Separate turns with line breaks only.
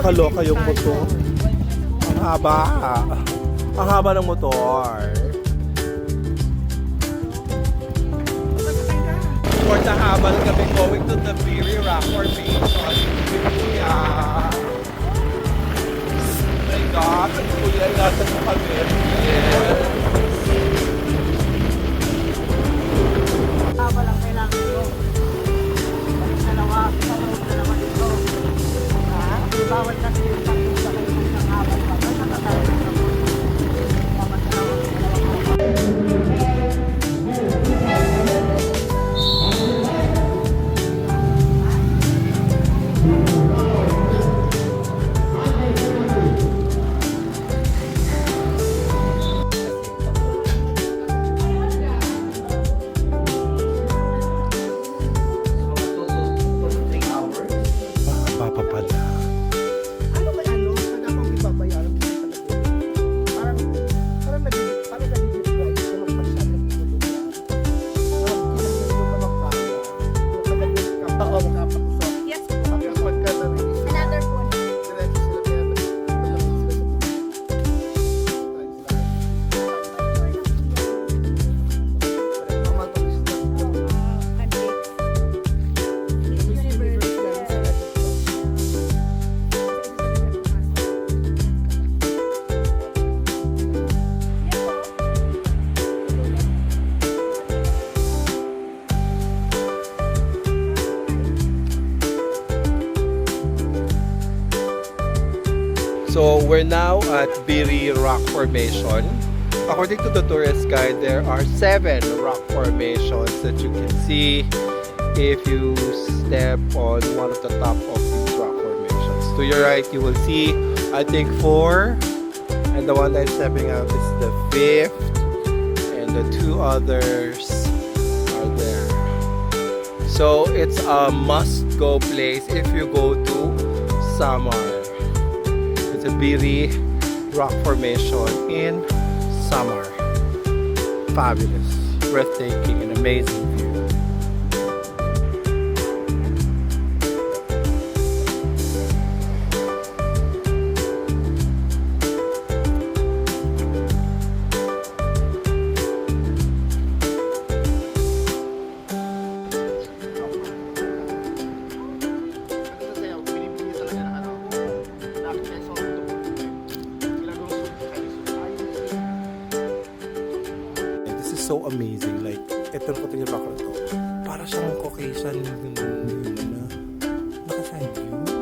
Nakakaloka yung motor. Ang haba. Ang haba ng motor. For the habal kami going to the Biri Rock Formation. Yeah. Oh my God, ang kuya nasa sa kami. Yeah.
Haba lang kailangan ko. Dalawa dito. Bawal kasi yung pagkusa kayo ng habal pa. Basta nakatayo na ako. Bawal dalawa.
Papa pala.
Ano ba ano? Pag akong ibabayaran ko talaga. Parang nag-drive ko lang pa siya nagtutulog na. Parang kinagyan ko pa magpapaya. Oo, makapakusok.
Yes.
Tapos pagka na-release,
Another one.
diretso sila kaya malamang sila sa
So we're now at Biri Rock Formation. According to the tourist guide, there are 7 rock formations that you can see if you step on one of the top of these rock formations. To your right, you will see, I think, 4, and the one that I'm stepping out is the 5th, and the 2 others are there. So it's a must-go place if you go to Samar. The Biri Rock Formation in Samar. Fabulous, breathtaking, and amazing view. This is so amazing. Like, ito na katingin ako ito. Para siyang Caucasian. Nakasang view.